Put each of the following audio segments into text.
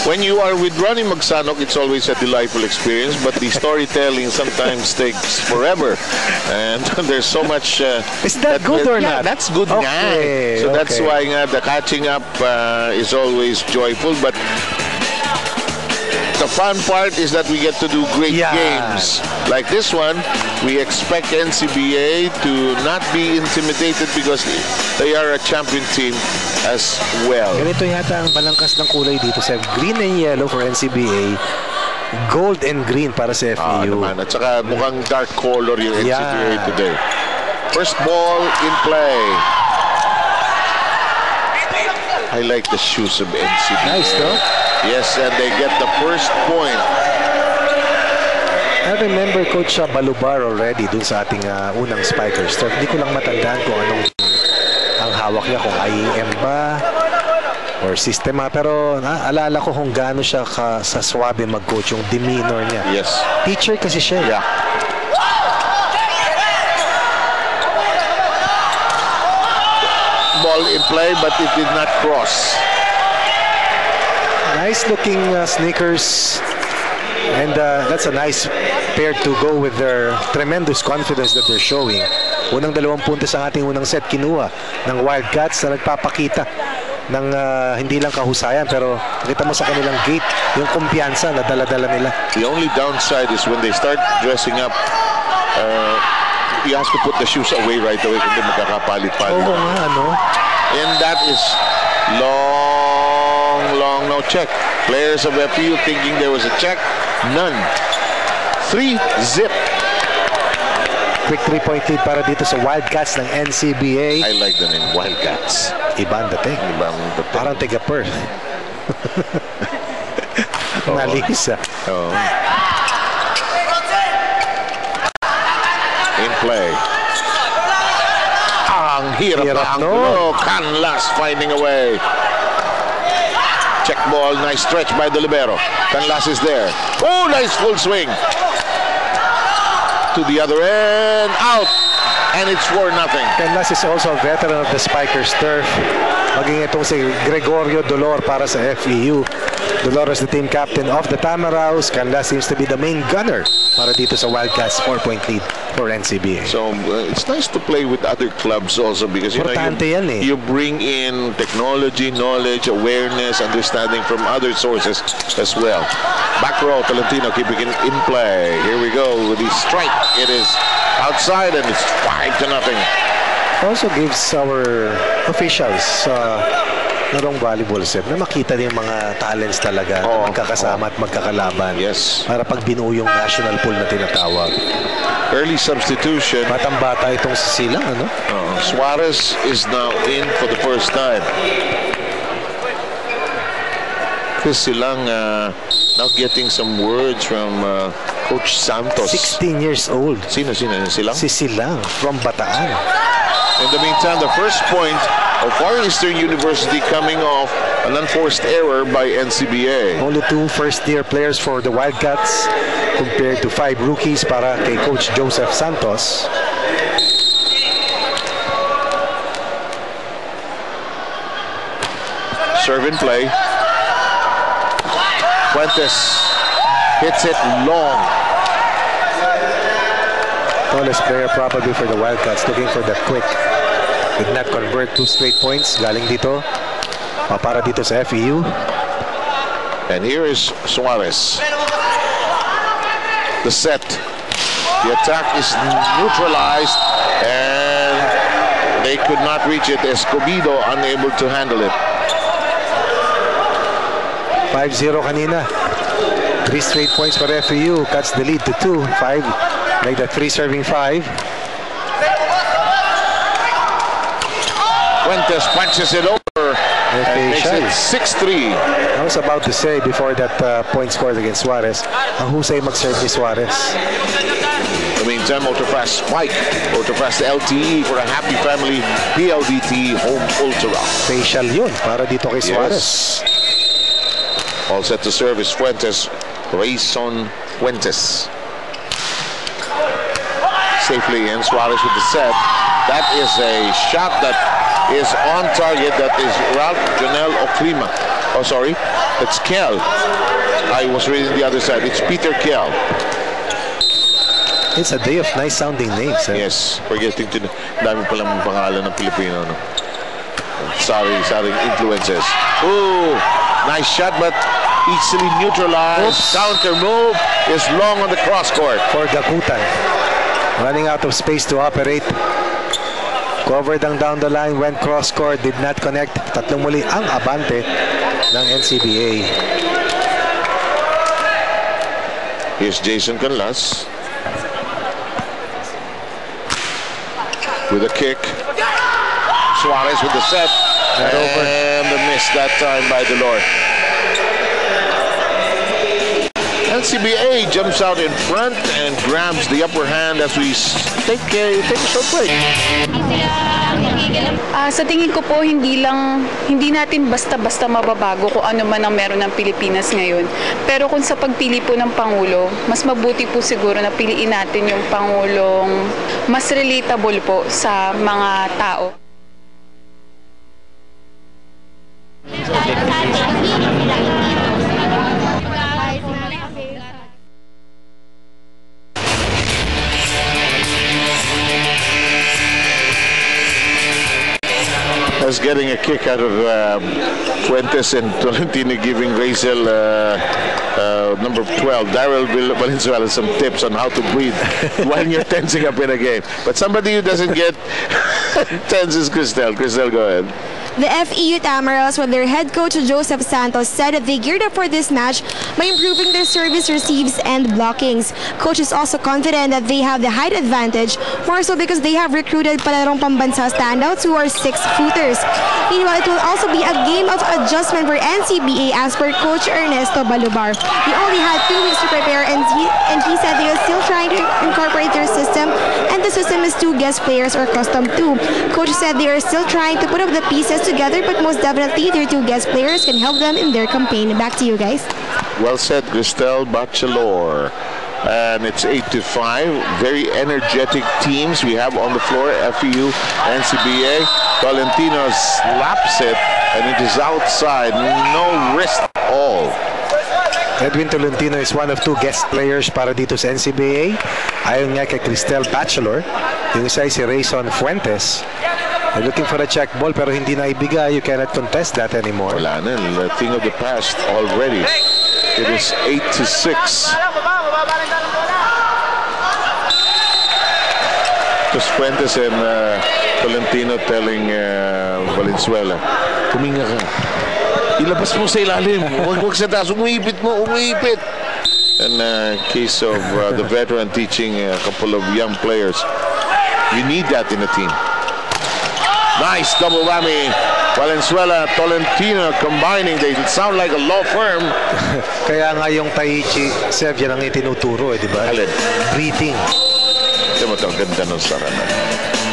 When you are with Ronnie Magsanok, it's always a delightful experience, but the storytelling sometimes takes forever. And there's so much... Is that good or not? That's good. Okay, so that's why the catching up is always joyful. But the fun part is that we get to do great games. Like this one, we expect NCBA to not be intimidated because they are a champion team as well. Ganito yata ang balangkas ng kulay dito sa green and yellow for NCBA, gold and green para sa FEU. At saka mukhang dark color yung NCBA today. First ball in play. I like the shoes of NCBA. Nice, no? Yes, and they get the first point. I remember Coach Balubar already dun sa ating unang Spikers. So, hindi ko lang matandaan kung anong ang hawak niya, kung IEM ba or sistema. Pero alala ko kung gaano siya sa swabe mag-coach, yung demeanor niya. Yes. Teacher kasi siya. Yeah. Ball in play, but it did not cross. Nice looking sneakers. And that's a nice pair to go with their tremendous confidence that they're showing. Unang 2 puntos ang ating unang set kinuha ng Wildcats na nagpapakita ng hindi lang kahusayan, pero nakita mo sa kanilang gate yung kumpiyansa na dala-dala nila. The only downside is when they start dressing up, you have to put the shoes away right away kundi magkakapalit-palit. Oo nga, ano? And that is long no check. Players of FEU thinking there was a check. None. 3-zip. Quick 3-point lead para dito sa Wildcats ng NCBA. I like the name, Wildcats. Ibang dating. Parang tiga Perth. Nalisa. In play. Ang hirap na ang gulo. Canlas finding a way. Check ball, nice stretch by the libero. Canlas is there. Oh, nice full swing. To the other end, out. And it's 4-0. Canlas is also a veteran of the Spikers turf. Maging itong si Gregorio Dolor para sa FEU. Dolor is the team captain of the Tamaraws. Canlas seems to be the main gunner para dito sa Wildcats 4-point lead for NCBA. So it's nice to play with other clubs also because you know you bring in technology, knowledge, awareness, understanding from other sources as well. Back row, Tolentino keeping it in play. Here we go with the strike. It is outside and it's 5-0. Also gives our officials narong volleyball set na makita din yung mga talents talaga na magkakasama at magkakalaban. Yes. Para pag binuo yung national pool na tinatawag. Early substitution. Batang-bata itong si Silang, ano? Suarez is now in for the first time. Chris Silang now getting some words from Coach Santos. 16 years old. Sino Silang? Si Silang from Bataan. In the meantime, the first point of Far Eastern University coming off an unforced error by NCBA. Only 2 first-year players for the Wildcats compared to 5 rookies para kay Coach Joseph Santos. Serve in play. Fuentes hits it long. Tallest player probably for the Wildcats, looking for the quick. Did not convert 2 straight points. Galing dito. Para dito sa FEU. And here is Suarez. The set. The attack is neutralized and they could not reach it. Escobedo unable to handle it. 5-0 kanina. 3 straight points for FEU. Cuts the lead to 2. 5. Like the 3 serving 5. Fuentes punches it over and makes it 6-3. I was about to say before that point scored against Suarez, ang husay mag-serve ni Suarez. In the meantime, Ultrafast Spike, Ultrafast LTE for a happy family, PLDT Home Ultra. Facial yun para dito kay Suarez. Yes. All set to serve is Fuentes, Rayson Fuentes. Safely in, Suarez with the set. That is a shot that is on target. That is Ralph Janel Oclima. Oh, sorry. It's Kel. I was reading the other side. It's Peter Kel. It's a day of nice sounding names. Eh? Yes. Forgetting to... Dami palang pangalan ng Pilipino. No? Sorry influences. Ooh, nice shot, but easily neutralized. Oops. Counter move is long on the cross court. For Gakutan. Running out of space to operate. Covered down the line, went cross court, did not connect. Tatlong muli ang abante ng NCBA. Here's Jason Canlas with a kick. Suarez with the set. And the miss that time by Delor. NCBA jumps out in front and grabs the upper hand as we take a short break. Sa tingin ko po, hindi natin basta-basta mababago kung ano man ang meron ng Pilipinas ngayon. Pero kung sa pagpili po ng Pangulo, mas mabuti po siguro na piliin natin yung Pangulong mas relatable po sa mga tao. I was getting a kick out of Fuentes and Tolentino giving Razel number 12, Daryl Valenzuela, some tips on how to breathe when you're tensing up in a game. But somebody who doesn't get tense is Cristel. Cristel, go ahead. The FEU Tamarillos, with their head coach Joseph Santos, said that they geared up for this match by improving their service receives and blockings. Coach is also confident that they have the height advantage, more so because they have recruited palarong pambansa standouts who are 6-footers. Meanwhile, it will also be a game of adjustment for NCBA as per Coach Ernesto Balubar. He only had 2 weeks to prepare and he said they are still trying to incorporate their system, and the system is 2 guest players or custom 2. Coach said they are still trying to put up the pieces together, but most definitely their 2 guest players can help them in their campaign. Back to you guys. Well said, Cristel Bachelor. And it's 8-5. Very energetic teams we have on the floor. FEU, NCBA. Tolentino slaps it, and it is outside. No wrist at all. Edwin Tolentino is one of 2 guest players para dito sa NCBA. Ayon nga kay Cristel Bachelor, yung isa ay si Rayson Fuentes. They're looking for a check ball pero hindi na ibigay. You cannot contest that anymore. Wala na, a thing of the past already. It is 8-6. Just Fuentes and Tolentino telling Valenzuela, huminga ka. Ilabas mo sa ilalim. Huwag sa taas. Umiipit mo. Umiipit. And case of the veteran teaching a couple of young players. You need that in a team. Nice double whammy. Valenzuela, Tolentino combining. They sound like a law firm. Kaya nga yung Taichi, Sev, yan ang itinuturo, di ba? Alin? Breathing. Ito mo ito, ang ganda ng saranan.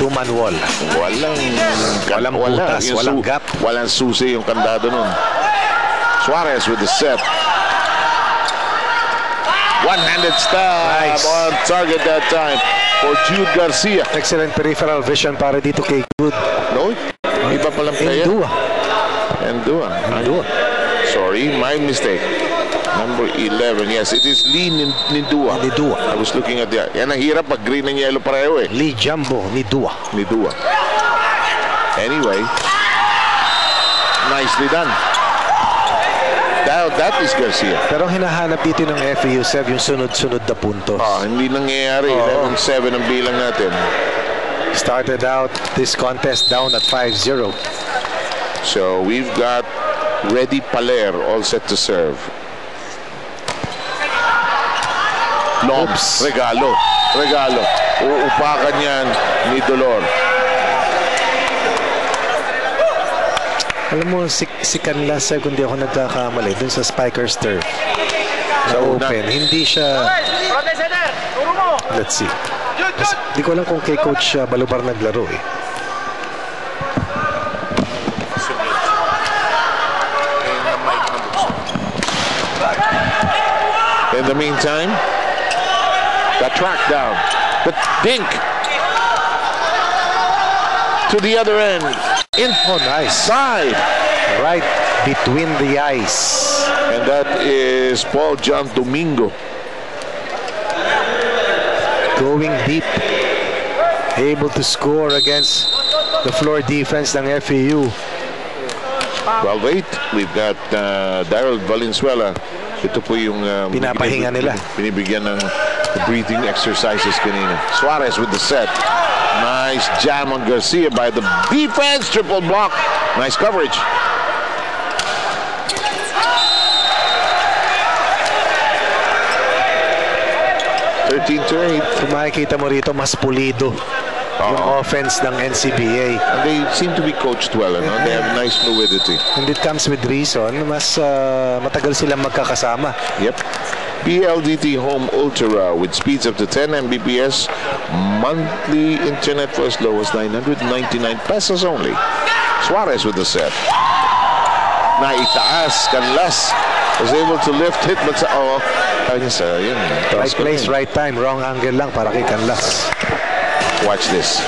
2-man wall. Walang butas, walang gap. Walang susi yung kandado nun. Suarez with the set. One-handed stab. Nice. On target that time for Jude Garcia. Excellent peripheral vision para dito kay Jude. No, iba palang player. Endua. Sorry, my mistake. Number 11. Yes, it is Lee Nidua. I was looking at that. Yan ang hirap pag green and yellow pareho eh. Lee Jumbo Nidua. Anyway, nicely done. That is Garcia. Pero hinahanap dito ng FEU, Sev, yung sunod-sunod na puntos. Hindi nangyayari. 11-7 ang bilang natin. Started out this contest down at 5-0. So we've got Ready Paler all set to serve. Lobs. Regalo. Uupakan yan ni Dolor. Alam mo, si Canlas, kung di ako nagkakamali, dun sa Spikers turf. Sa open, hindi siya... Let's see. Di ko alam kung kay Coach Balubar naglaro eh. In the meantime, the track down. The dink to the other end. Oh, nice. Side. right between the eyes. And that is Paul John Domingo. Going deep. Able to score against the floor defense ng FEU. 12-8. We've got Daryl Valenzuela. Ito po yung pinapahinga nila. Binibigyan ng breathing exercises kanina. Suarez with the set. Nice jam on Garcia by the defense. Triple block. Nice coverage. Kung makikita mo rito, mas pulido yung offense ng NCBA. And they seem to be coached well. They have nice fluidity. And it comes with reason. Mas matagal silang magkakasama. Yep. PLDT Home Ultra with speeds up to 10 Mbps. Monthly internet for as low as 999 pesos only. Suarez with the set. Naitaas. Canlas was able to lift it, but right place, right time. Wrong angle lang para kay Canlas. Watch this.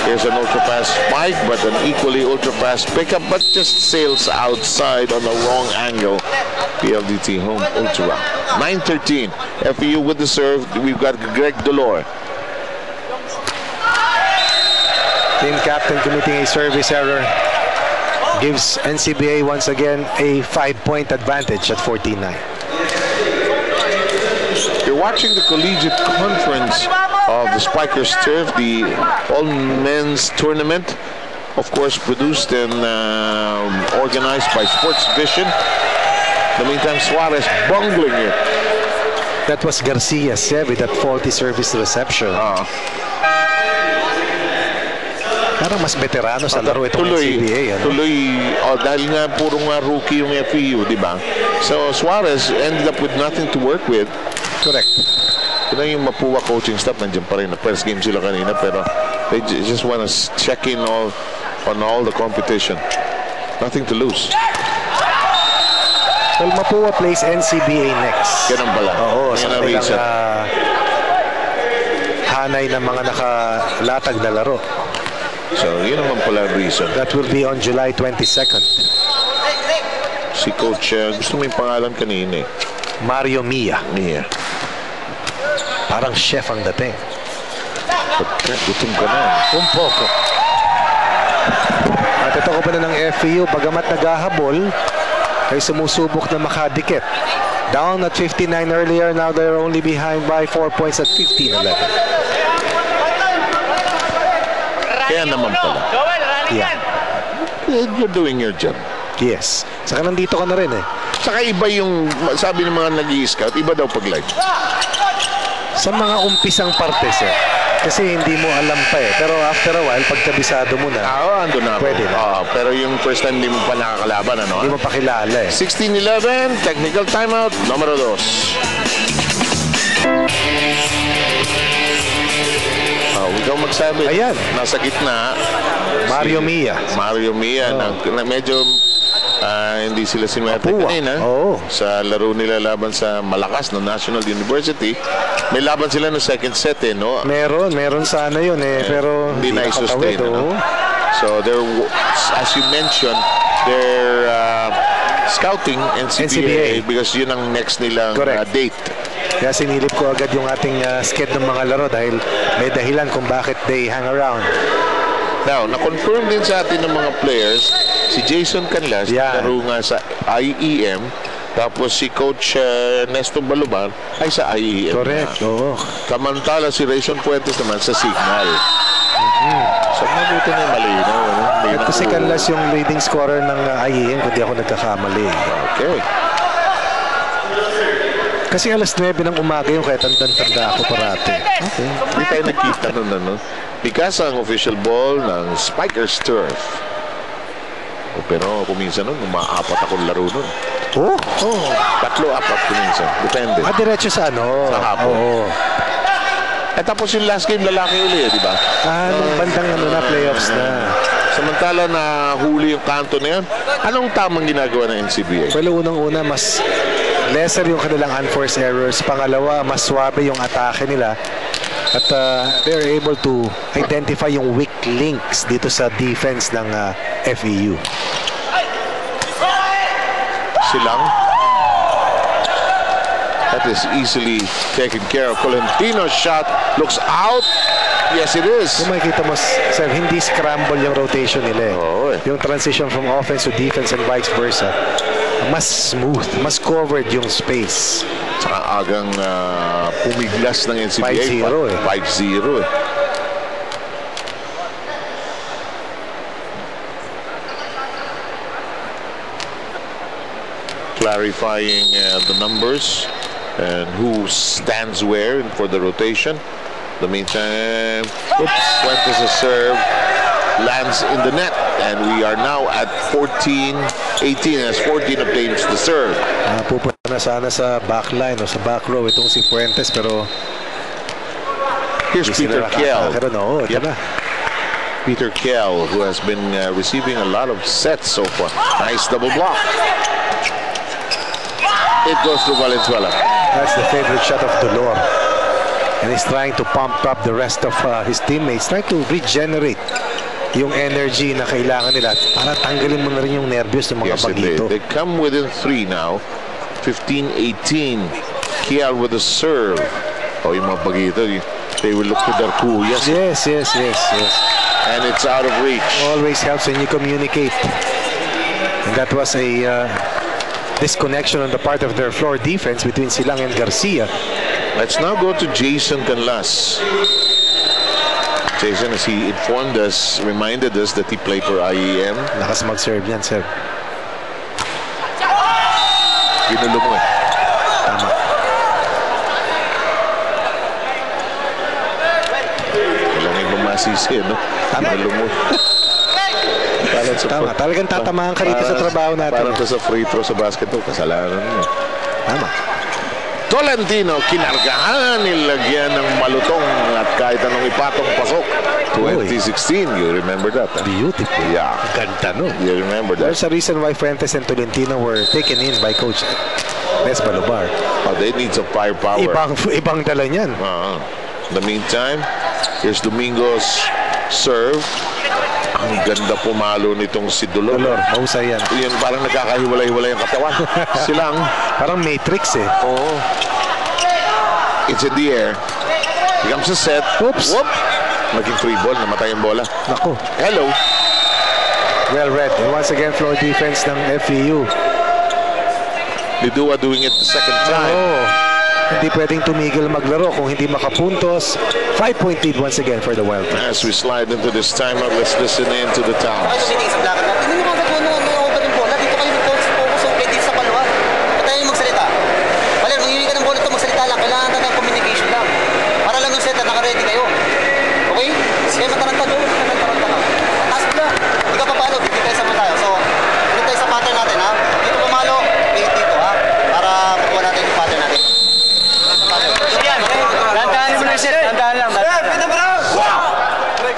Here's an ultra fast spike, but an equally ultra fast pickup, but just sails outside on the wrong angle. PLDT Home Ultra. 9-13. FEU with the serve. We've got Greg Dolor. Team captain committing a service error. Gives NCBA once again a 5-point advantage at 14-9. You're watching the collegiate conference of the Spikers Turf, the all-men's tournament, of course produced and organized by Sports Vision. In the meantime, Suarez bungling it. That was Garcia, with that faulty service reception. Parang mas veterano sa laro itong NCBA. Tuloy, dahil nga puro nga rookie yung FEU, di ba? So Suarez ended up with nothing to work with. Correct. Ito yung Mapua coaching staff, nandiyan pa rin. Na first game sila kanina, pero they just want to check in on all the competition. Nothing to lose. Well, Mapua plays NCBA next. Ganun pala. Oo, sa kanilang hanay ng mga nakalatag na laro. So, yun naman pala ang reason. That will be on July 22nd. Si Coach, gusto mo yung pangalan kanina eh. Mario Mia. Parang chef ang dating. Gutom ka na. Un poco. At ito ko pa na ng FEU, bagamat naghahabol, ay sumusubok na makadikit. Down at 59 earlier, now they're only behind by 4 points at 15-11. Kaya naman pala. Yeah. You're doing your job. Yes. Saka nandito ka na rin eh. Saka iba yung, sabi ng mga nag-i-scout, iba daw pag live. Sa mga umpisang partes eh. Kasi hindi mo alam pa eh. Pero after a while, pag kabisado mo na, ando na. Pwede na. Pero yung first time hindi mo pa nakakalaban, ano? Hindi mo pa kilala eh. 16-11, technical timeout, numero 2. Ikaw magsabi. Ayan. Nasa gitna. Mario Mia. Medyo hindi sila sinwerte kanina. Sa laro nila laban sa malakas na National University. May laban sila no second set eh, no? Meron sana yun eh. Pero hindi na-sustain. So, as you mentioned, they're scouting NCBA because yun ang next nilang date. Kaya sinilip ko agad yung ating sked ng mga laro dahil may dahilan kung bakit they hang around. Now, na-confirm din sa atin ng mga players, si Jason Canlas, laro nga sa IEM, tapos si Coach Nestor Baluban ay sa IEM. Correct, oo. Kamantala si Rayson Fuentes naman sa Signal. So, mabuti na yung malinaw. Ito si Canlas yung leading scorer ng IEM, kung di ako nagkakamali. Okay. Kasi alas 9 ng umaga yung kaya tanda ako parati. Okay. Hindi tayo nakita nun, ano? Bikas ang official ball ng Spikers Turf. Pero kuminsan nun, umaapat akong laro nun. Tatlo-apat kuminsan. Depende. Diretso sa ano? Sa hapon. Tapos yung last game, lalaki uli, di ba? Nung bandang playoffs na. Samantala na huli yung kanto na yan, anong tamang ginagawa ng NCBA? Well, unang-una, mas lesser yung kanilang unforced errors. Pangalawa, mas swabe yung atake nila. At they're able to identify yung weak links dito sa defense ng FEU. Silang. That is easily taken care of. Tolentino's shot looks out. Yes, it is. Kung makikita mo, sir, hindi scramble yung rotation nila eh. Oo, eh. Yung transition from offense to defense and vice versa. Mas smooth, mas covered yung space. Saka agang pumiglas ng NCBA. 5-0 eh. 5-0 eh. Clarifying the numbers and who stands where for the rotation. The meantime, Fuentes a serve, lands in the net, and we are now at 14-18 as 14 obtains the serve. Pupunta na sana sa backline o sa back row itong si Fuentes, pero here's Peter Kell. Yep. Peter Kell, who has been receiving a lot of sets so far. Nice double block. It goes to Valenzuela. That's the favorite shot of Dolor. And he's trying to pump up the rest of his teammates, trying to regenerate yung energy na kailangan nila para tanggalin mo na rin yung nervyos ng mga bagito. They come within 3 now. 15-18. Kial with a serve. Yung mga bagito, they will look to their kuyas. Yes. And it's out of reach. Always helps when you communicate. And that was a disconnection on the part of their floor defense between Silang and Garcia. Let's now go to Jason Canlas. Jason, as he informed us, reminded us that he played for IEM. Lakas mag-serve yan, sir. Ginulo mo eh. Tama. Walang ibang masisi, no? Ginulo mo. Tama. Talagang tatamaan ka dito sa trabaho natin. Parang to sa free throw sa basketball, kasalanan mo. Tama. Tolentino, kinargahan, nilagyan ng malutong at kahit anong ipatong pasok. 2016, you remember that? Huh? Beautiful. Yeah. Ganda no. You remember that? There's a reason why Fuentes and Tolentino were taken in by Coach Les Balubar. Oh, they need some firepower. Ibang dala niyan. In the meantime, here's Domingo's serve. Ang ganda pumalo nitong si Dolor. Mahusay yan. Yan, parang nagkakahiwalay-hiwalay ang katawan. Silang. Parang Matrix eh. Oo. It's in the air. Here comes the set. Oops. Whoop. Naging free ball. Namatay ang bola. Naku. Hello. Well read. And once again, floor defense ng FEU. Lidua doing it the second time. Hindi pwedeng tumigil maglaro kung hindi makapuntos. 5-point lead once again for the Wildcats. As we slide into this timeout, let's listen in to the Towns.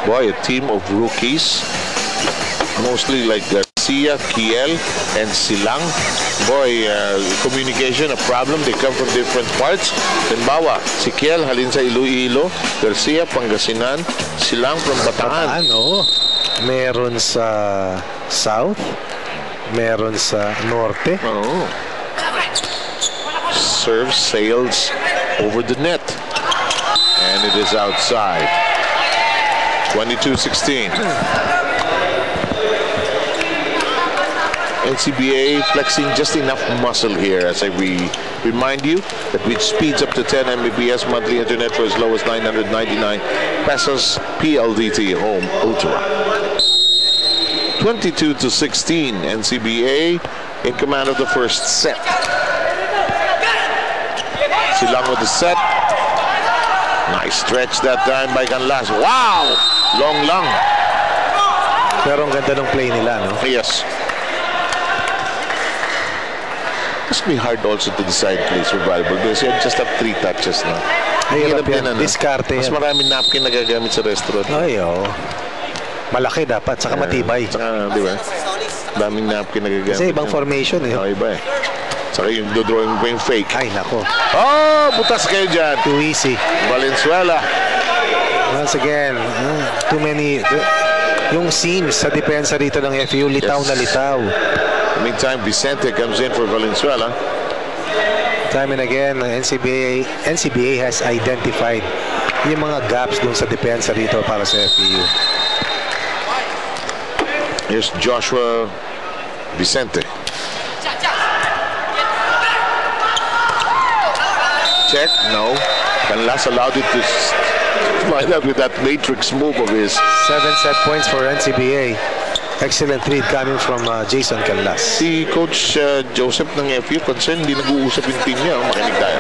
Boy, a team of rookies, mostly like Garcia, Kiel, and Silang. Boy, communication a problem. They come from different parts. Halimbawa, si Kiel halin sa Iloilo, Garcia, Pangasinan, Silang from Bataan. Meron sa South, meron sa Norte. Serve sails over the net, and it is outside. 22-16. NCBA flexing just enough muscle here as we remind you that which speeds up to 10 Mbps monthly internet for as low as 999 pesos PLDT Home Ultra. 22-16. NCBA in command of the first set. Silang with the set. Nice stretch that time by Canlas. Wow! Long lang. Pero ang ganda ng play nila, no? Yes. Must be hard also to decide plays for volleyball because you just have 3 touches na. Hirap yan. Diskarte yan. Mas maraming napkin nagagamit sa restaurant. Ay, malaki dapat, saka matibay. Saka, di ba? Daming napkin nagagamit. Kasi ibang formation eh. Iba eh. Saka yung dodrawing pa yung fake. Ay, nako. Butas kayo dyan. Too easy. Valenzuela. Once again, too many. Yung seams sa depensa rito ng FEU, litaw na litaw. Meantime, Vicente comes in for Valenzuela. Time and again, NCBA has identified yung mga gaps dun sa depensa rito para sa FPU. Here's Joshua Vicente. Check, no. Canlas allowed it to find out with that matrix move of his. 7 set points for NCBA. Excellent read coming from Jason Canlas. Si Coach Joseph ng FU, concern, hindi nag-uusap yung team niya. Makinig tayo.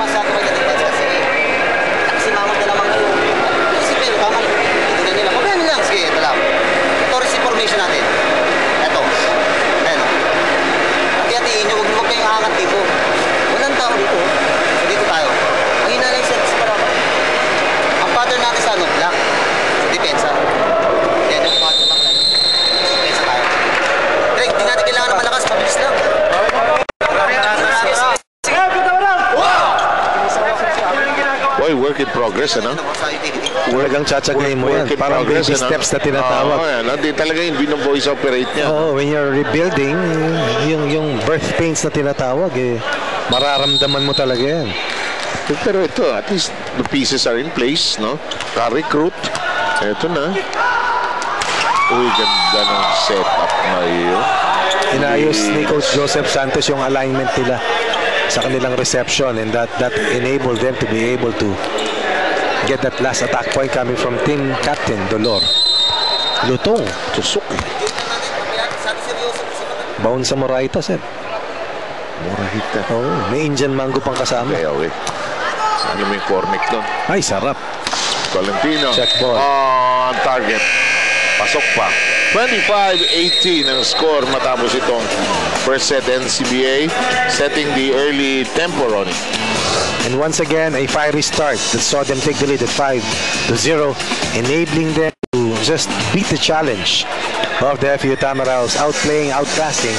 Work in progress, ano? Talagang tsatsagayin mo yan. Parang baby steps na tinatawag. Hindi talaga yung bino-voice operate niya. When you're rebuilding, yung birth pains na tinatawag, mararamdaman mo talaga yan. Pero ito, at least the pieces are in place, no? Ka-recruit. Ito na. Uy, ganda ng setup na yun. Inayos ni Coach Joseph Santos yung alignment nila sa kanilang reception, and that enabled them to be able to get that last attack point coming from team captain Dolor. Lutong, tusok eh. Bounce sa Moraita, sir. Moraita. May Indian mango pang kasama. Okay. Ano mo yung cornic doon? Ay, sarap. Valentino. Check ball. On target. Pasok pa. 25-18 ang score matapos itong first set. NCBA setting the early tempo, Ronnie. And once again, a fiery start that saw them take the lead at 5-0, enabling them to just beat the challenge of the FU Tamaraos, outplaying, outclassing